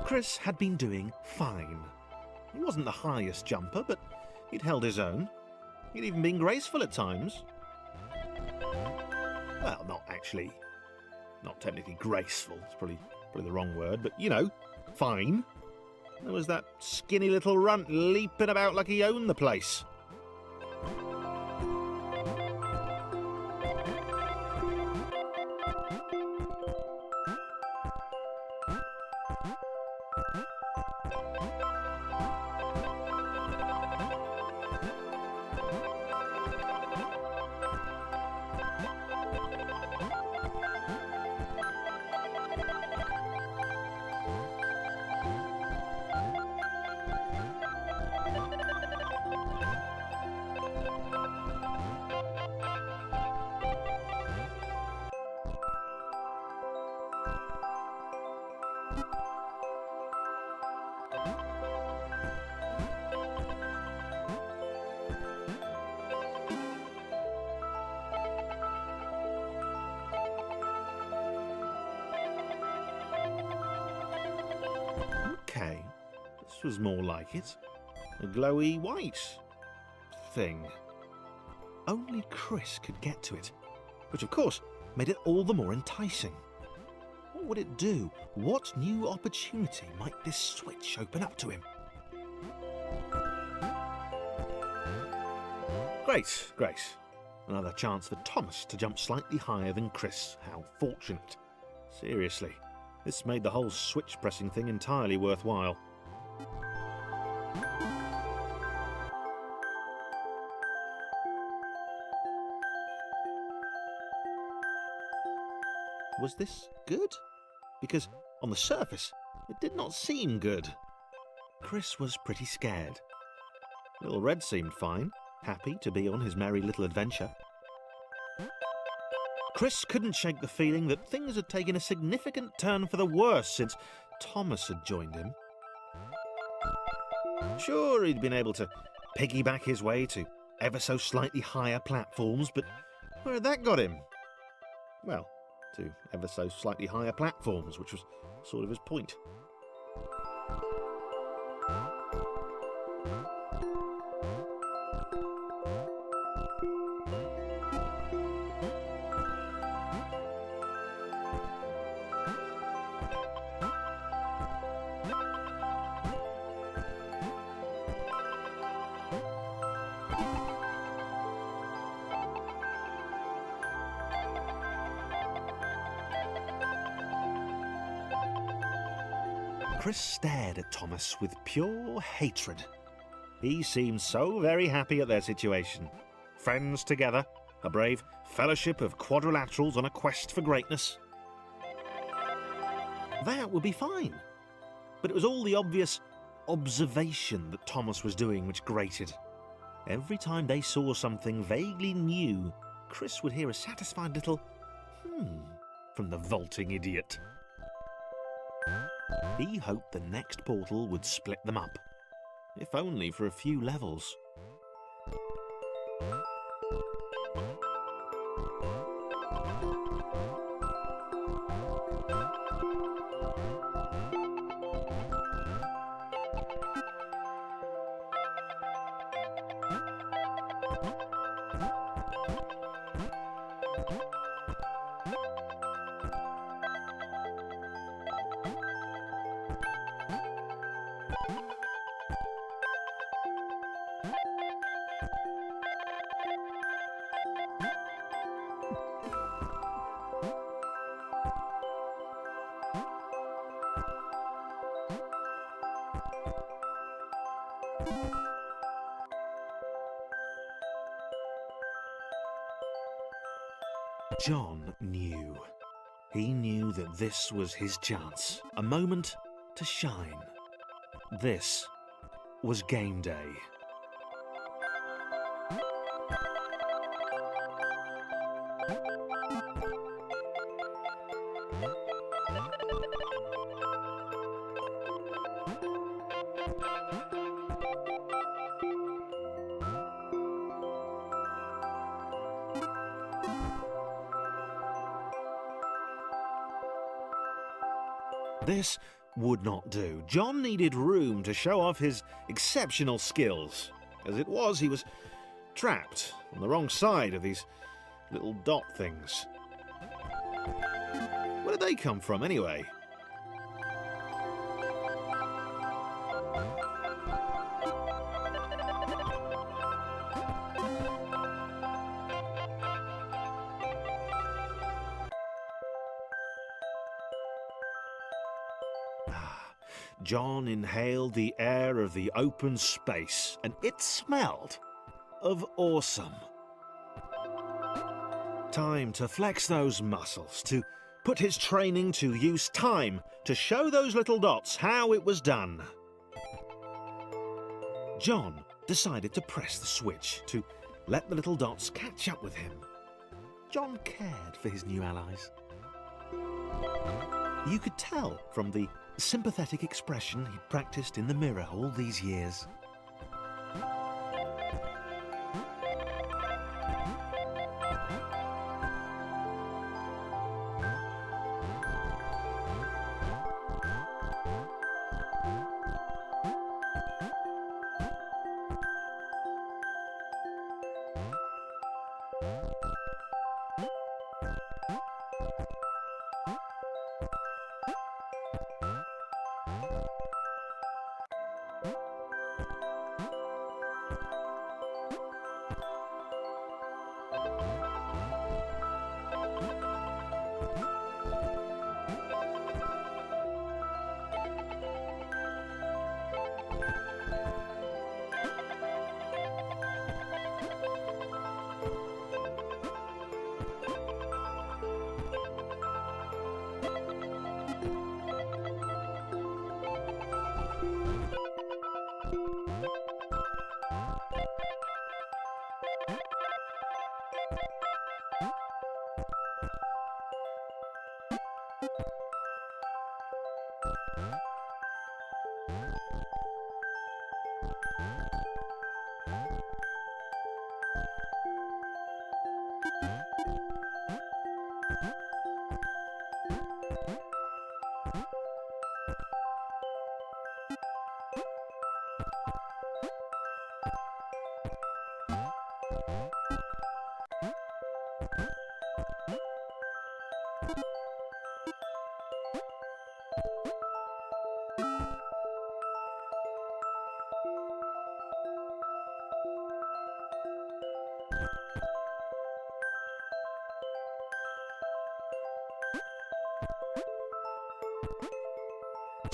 Chris had been doing fine. He wasn't the highest jumper, but he'd held his own. He'd even been graceful at times. Well, not actually. Not technically graceful. It's probably the wrong word, but you know, fine. There was that skinny little runt leaping about like he owned the place. Okay, this was more like it. A glowy white thing. Only Chris could get to it, which of course made it all the more enticing. What would it do? What new opportunity might this switch open up to him? Great. Another chance for Thomas to jump slightly higher than Chris. How fortunate. Seriously, this made the whole switch pressing thing entirely worthwhile. Was this good? Because on the surface, it did not seem good. Chris was pretty scared. Little Red seemed fine, happy to be on his merry little adventure. Chris couldn't shake the feeling that things had taken a significant turn for the worse since Thomas had joined him. Sure, he'd been able to piggyback his way to ever so slightly higher platforms, but where had that got him? Well, to ever so slightly higher platforms, which was sort of his point. Chris stared at Thomas with pure hatred. He seemed so very happy at their situation. Friends together, a brave fellowship of quadrilaterals on a quest for greatness. That would be fine. But it was all the obvious observation that Thomas was doing which grated. Every time they saw something vaguely new, Chris would hear a satisfied little from the vaulting idiot. He hoped the next portal would split them up, if only for a few levels. John knew. He knew that this was his chance, a moment to shine. This was game day. This would not do. John needed room to show off his exceptional skills. As it was, he was trapped on the wrong side of these little dot things. Where did they come from, anyway? John inhaled the air of the open space, and it smelled of awesome. Time to flex those muscles, to put his training to use, time to show those little dots how it was done. John decided to press the switch to let the little dots catch up with him. John cared for his new allies. You could tell from the sympathetic expression he'd practiced in the mirror all these years.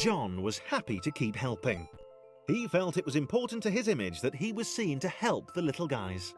John was happy to keep helping. He felt it was important to his image that he was seen to help the little guys.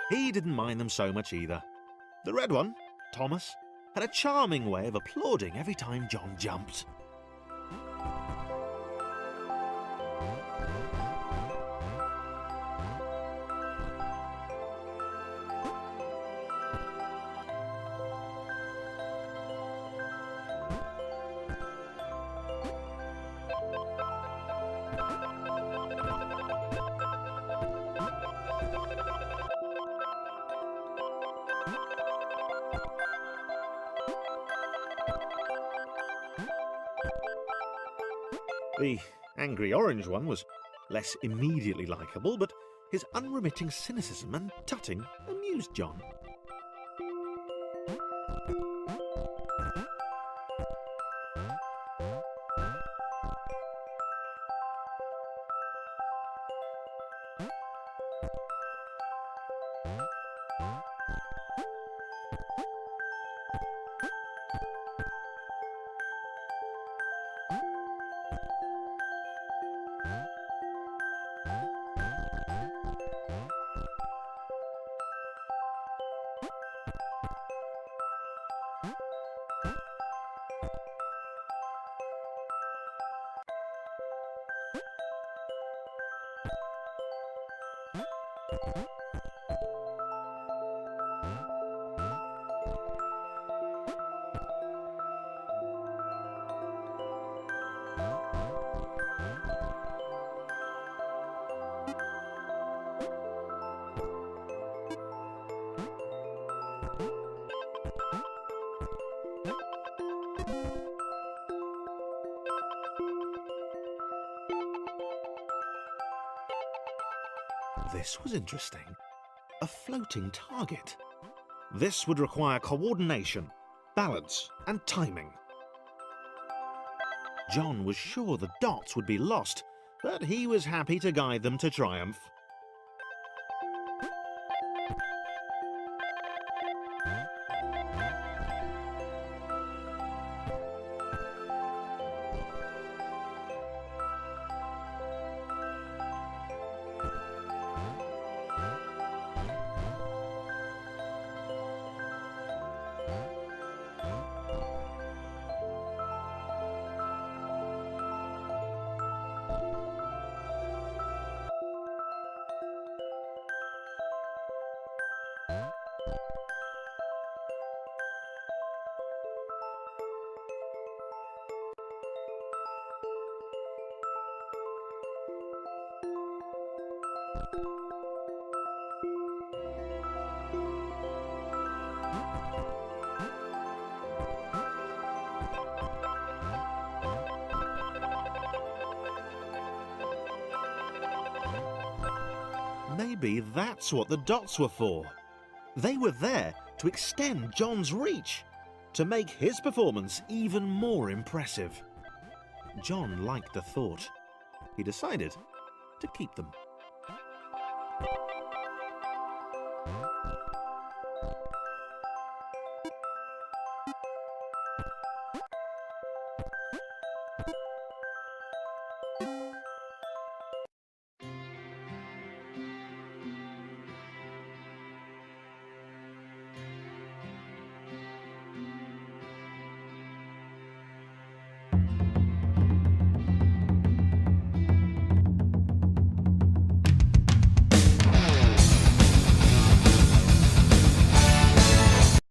He didn't mind them so much either. The red one, Thomas, had a charming way of applauding every time John jumped. The angry orange one was less immediately likeable, but his unremitting cynicism and tutting amused John. This was interesting. A floating target. This would require coordination, balance, and timing. John was sure the dots would be lost, but he was happy to guide them to triumph. Maybe that's what the dots were for. They were there to extend John's reach, to make his performance even more impressive. John liked the thought. He decided to keep them.